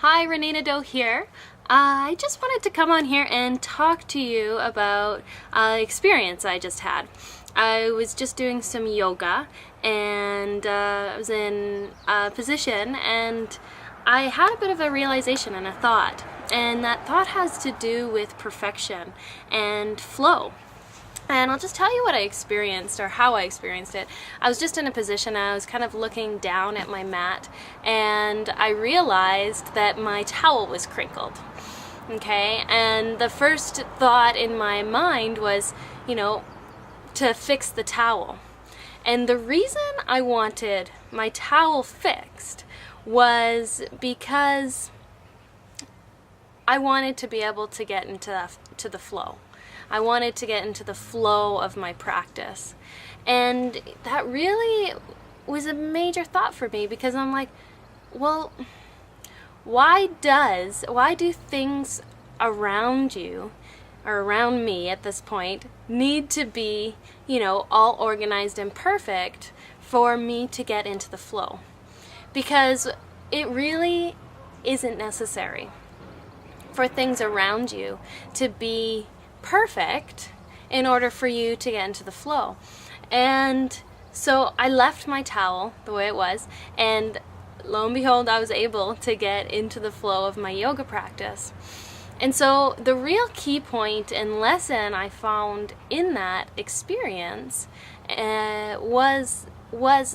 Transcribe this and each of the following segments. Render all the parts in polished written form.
Hi, reneenadeau here. I just wanted to come on here and talk to you about experience I just had. I was just doing some yoga and I was in a position and I had a bit of a realization and a thought. And that thought has to do with perfection and flow. And I'll just tell you what I experienced, or how I experienced it. I was just in a position, I was kind of looking down at my mat, and I realized that my towel was crinkled. Okay, and the first thought in my mind was, to fix the towel. And the reason I wanted my towel fixed was because I wanted to be able to get into the flow. I wanted to get into the flow of my practice. And that really was a major thought for me, because I'm like, well, why do things around you, or around me at this point, need to be, all organized and perfect for me to get into the flow? Because it really isn't necessary for things around you to be perfect in order for you to get into the flow. And so I left my towel the way it was, and lo and behold, I was able to get into the flow of my yoga practice. And so the real key point and lesson I found in that experience was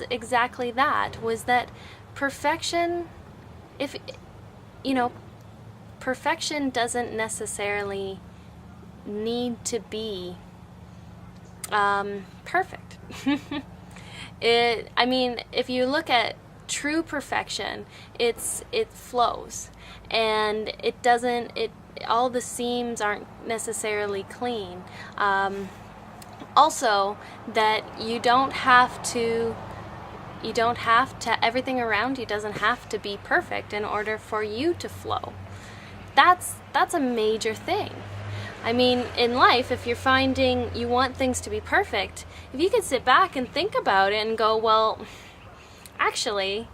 exactly that, was that perfection, perfection doesn't necessarily need to be perfect. If you look at true perfection, it flows, and all the seams aren't necessarily clean. Also, that everything around you doesn't have to be perfect in order for you to flow. That's a major thing. In life, if you're finding you want things to be perfect, if you could sit back and think about it and go, well, actually,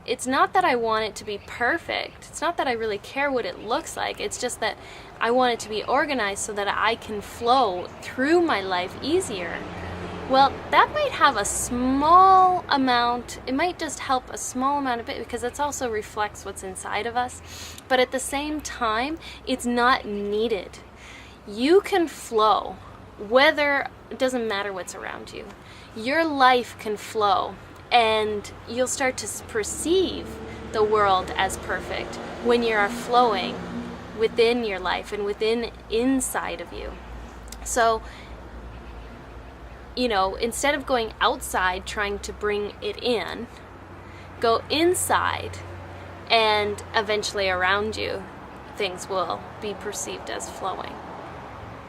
it's not that I want it to be perfect. It's not that I really care what it looks like. It's just that I want it to be organized so that I can flow through my life easier. Well, that might have a small amount, it might just help a small amount of it, because it also reflects what's inside of us. But at the same time, it's not needed. You can flow, it doesn't matter what's around you. Your life can flow, and you'll start to perceive the world as perfect when you are flowing within your life and inside of you. So, instead of going outside trying to bring it in, go inside, and eventually around you, things will be perceived as flowing.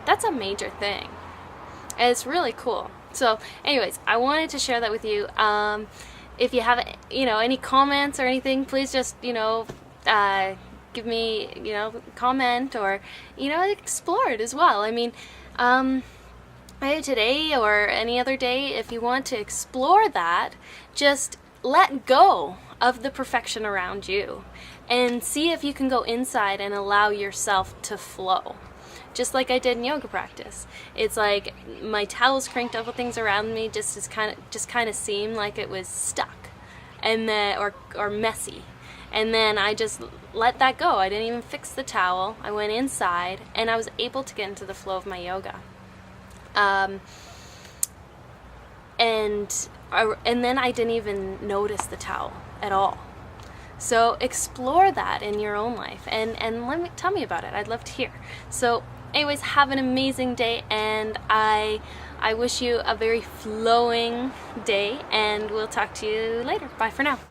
That's a major thing. And it's really cool. So anyways, I wanted to share that with you. If you have, any comments or anything, please just, give me, comment, or, explore it as well. Today or any other day, if you want to explore that, just let go of the perfection around you and see if you can go inside and allow yourself to flow. Just like I did in yoga practice. It's like my towels crinked up with things around me just kind of seemed like it was stuck, and then or messy. And then I just let that go. I didn't even fix the towel. I went inside, and I was able to get into the flow of my yoga. And then I didn't even notice the towel at all. So explore that in your own life, and tell me about it. I'd love to hear. So anyways, have an amazing day, and I wish you a very flowing day, and we'll talk to you later. Bye for now.